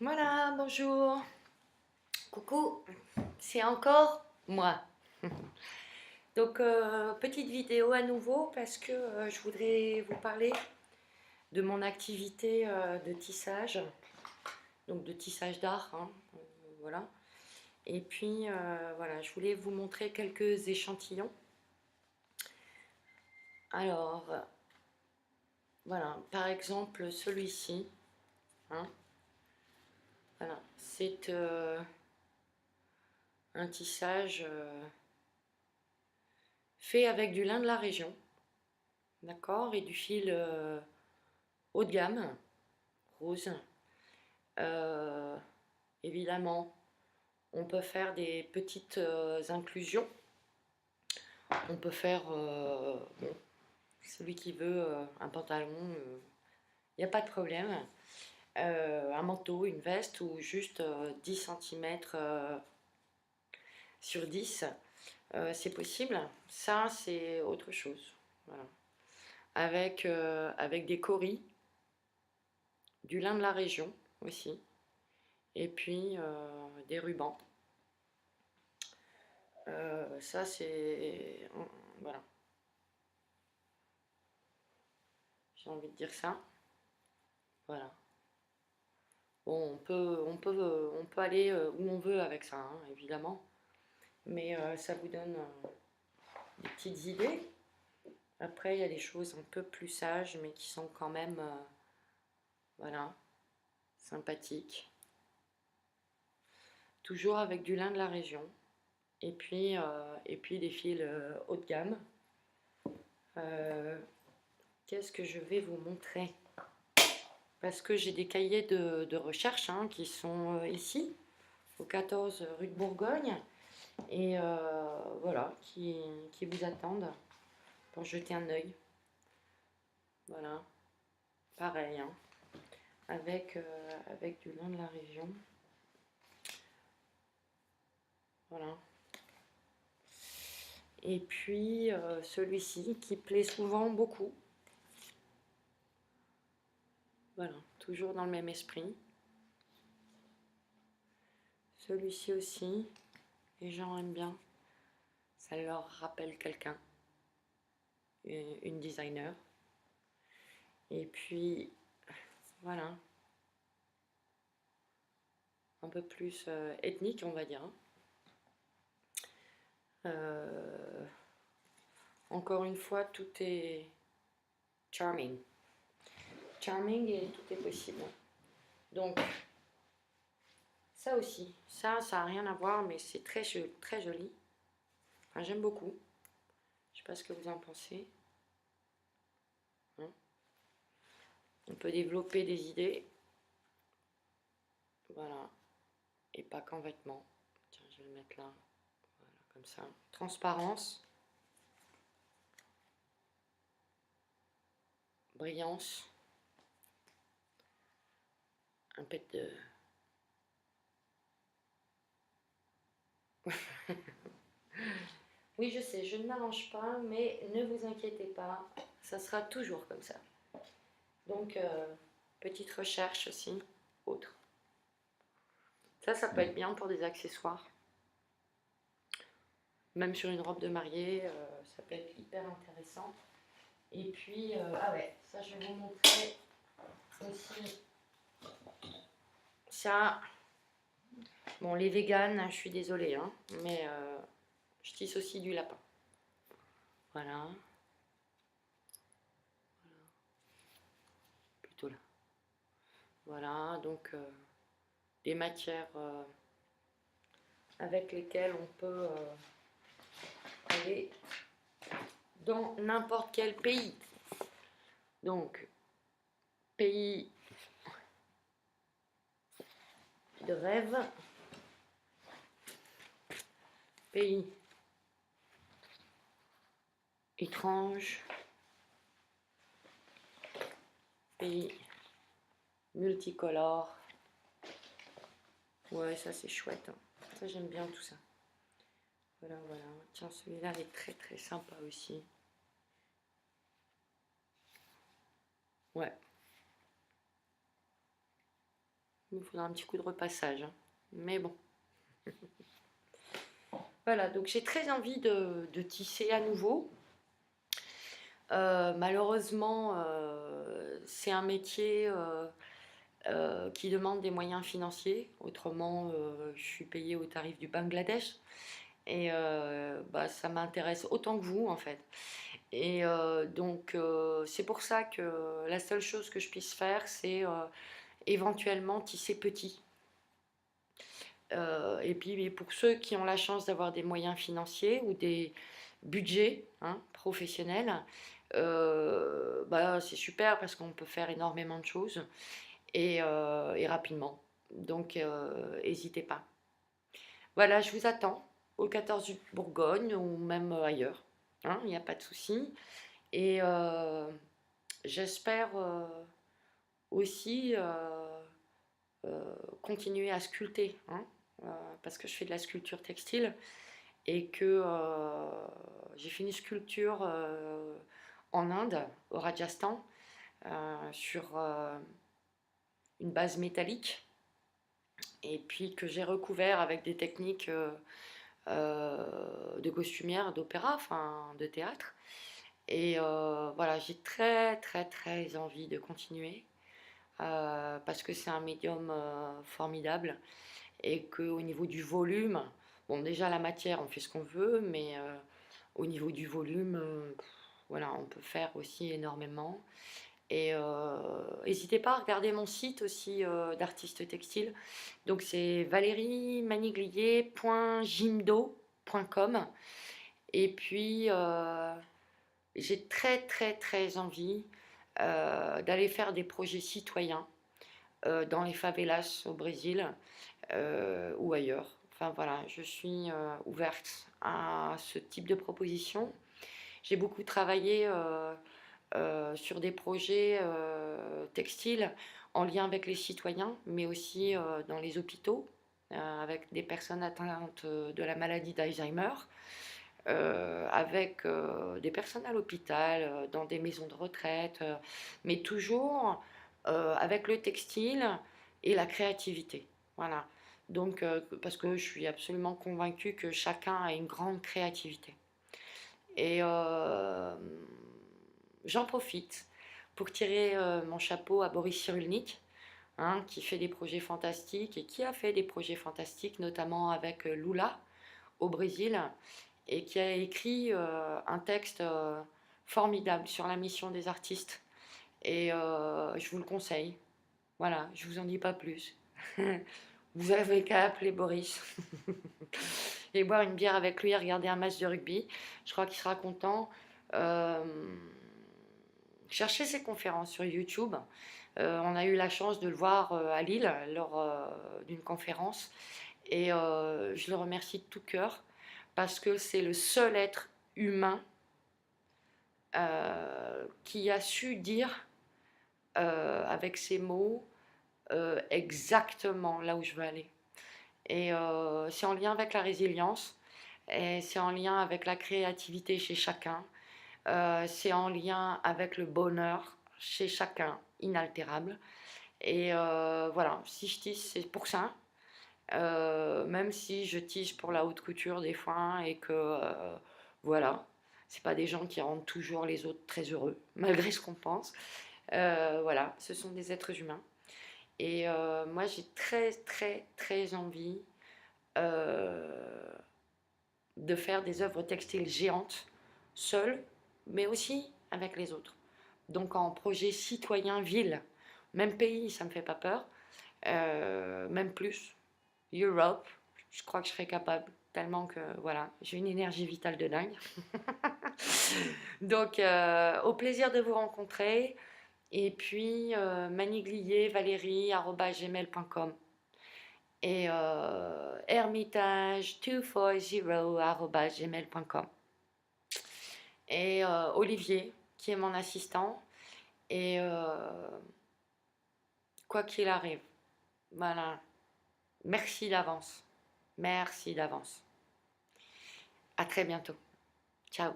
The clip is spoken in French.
Voilà, bonjour. Coucou, c'est encore moi. Donc, petite vidéo à nouveau parce que je voudrais vous parler de mon activité de tissage, donc de tissage d'art, hein, voilà. Et puis, voilà, je voulais vous montrer quelques échantillons. Alors, voilà, par exemple celui-ci, hein, voilà, c'est un tissage fait avec du lin de la région, d'accord, et du fil haut de gamme, rose. Euh, Évidemment, on peut faire des petites inclusions. On peut faire, bon, celui qui veut un pantalon, il n'y a pas de problème. Un manteau, une veste ou juste 10 cm sur 10, c'est possible. Ça, c'est autre chose. Voilà. Avec des coris, du lin de la région aussi, et puis des rubans. Ça, c'est... Voilà, j'ai envie de dire ça. Voilà. Bon, on peut aller où on veut avec ça, hein, évidemment. Mais ça vous donne des petites idées. Après, il y a des choses un peu plus sages, mais qui sont quand même, voilà, sympathiques. Toujours avec du lin de la région. Et puis des fils haut de gamme. Qu'est-ce que je vais vous montrer? Parce que j'ai des cahiers de recherche hein, qui sont ici, au 14 rue de Bourgogne, et voilà, qui vous attendent pour jeter un œil. Voilà, pareil, hein, avec du lin de la région. Voilà. Et puis celui-ci qui plaît souvent beaucoup. Voilà, toujours dans le même esprit. Celui-ci aussi, les gens aiment bien. Ça leur rappelle quelqu'un, une designer. Et puis, voilà, un peu plus ethnique, on va dire. Encore une fois, tout est charming. Charming et tout est possible. Donc, ça aussi, ça n'a rien à voir, mais c'est très, très joli. Enfin, j'aime beaucoup. Je sais pas ce que vous en pensez. Hein, on peut développer des idées. Voilà. Et pas qu'en vêtements. Tiens, je vais le mettre là. Voilà, comme ça. Transparence. Brillance. Un peu de... Oui, je sais, je ne m'arrange pas, mais ne vous inquiétez pas, ça sera toujours comme ça. Donc, petite recherche aussi, autre. Ça peut être bien pour des accessoires. Même sur une robe de mariée, ça peut être hyper intéressant. Et puis, ah ouais, ça je vais vous montrer aussi. Ça, bon, les véganes, je suis désolée, hein, mais je tisse aussi du lapin. Voilà. Plutôt là. Voilà, donc des matières avec lesquelles on peut aller dans n'importe quel pays. Donc, pays de rêve, pays étrange, pays multicolore. Ouais, ça c'est chouette. Hein. Ça j'aime bien tout ça. Voilà, voilà. Tiens, celui-là est très très sympa aussi. Ouais. Il me faudra un petit coup de repassage, hein. Mais bon. Voilà, donc j'ai très envie de tisser à nouveau. Malheureusement, c'est un métier qui demande des moyens financiers. Autrement, je suis payée au tarif du Bangladesh. Et bah, ça m'intéresse autant que vous, en fait. Et donc, c'est pour ça que la seule chose que je puisse faire, c'est éventuellement tisser petit. Et puis, pour ceux qui ont la chance d'avoir des moyens financiers ou des budgets, hein, professionnels, bah, c'est super parce qu'on peut faire énormément de choses et rapidement. Donc, n'hésitez pas. Voilà, je vous attends au 14 du Bourgogne ou même ailleurs, hein, il n'y a pas de souci. Et j'espère aussi continuer à sculpter, hein, parce que je fais de la sculpture textile et que j'ai fait une sculpture en Inde, au Rajasthan, sur une base métallique et puis que j'ai recouvert avec des techniques de costumière, d'opéra, enfin de théâtre. Et voilà, j'ai très très très envie de continuer parce que c'est un médium formidable et qu'au niveau du volume, bon déjà la matière on fait ce qu'on veut, mais au niveau du volume, voilà, on peut faire aussi énormément. Et n'hésitez pas à regarder mon site aussi d'artiste textile. Donc c'est valeriemaniglier.jimdo.com. Et puis j'ai très très très envie d'aller faire des projets citoyens dans les favelas au Brésil ou ailleurs. Enfin voilà, je suis ouverte à ce type de proposition. J'ai beaucoup travaillé sur des projets textiles en lien avec les citoyens, mais aussi dans les hôpitaux, avec des personnes atteintes de la maladie d'Alzheimer, avec des personnes à l'hôpital, dans des maisons de retraite, mais toujours avec le textile et la créativité. Voilà. Donc, parce que je suis absolument convaincue que chacun a une grande créativité. Et j'en profite pour tirer mon chapeau à Boris Cyrulnik, hein, qui fait des projets fantastiques et qui a fait des projets fantastiques, notamment avec Lula au Brésil, et qui a écrit un texte formidable sur la mission des artistes. Et je vous le conseille. Voilà, je vous en dis pas plus. Vous avez qu'à appeler Boris et boire une bière avec lui et regarder un match de rugby. Je crois qu'il sera content. Euh, Cherchez ses conférences sur YouTube. On a eu la chance de le voir à Lille lors d'une conférence et je le remercie de tout cœur parce que c'est le seul être humain qui a su dire avec ses mots exactement là où je veux aller. Et c'est en lien avec la résilience, et c'est en lien avec la créativité chez chacun, c'est en lien avec le bonheur chez chacun, inaltérable. Et voilà, si je tisse, c'est pour ça. Même si je tisse pour la haute couture des fois et que voilà, c'est pas des gens qui rendent toujours les autres très heureux, malgré ce qu'on pense. Voilà, ce sont des êtres humains. Et moi, j'ai très, très, très envie de faire des œuvres textiles géantes, seule, mais aussi avec les autres. Donc en projet citoyen ville, même pays, ça me fait pas peur, même plus. Europe, je crois que je serais capable, tellement que voilà, j'ai une énergie vitale de dingue. Donc au plaisir de vous rencontrer. Et puis maniglier.valérie@gmail.com et hermitage240@gmail.com et Olivier qui est mon assistant et quoi qu'il arrive, voilà, merci d'avance, merci d'avance. À très bientôt. Ciao.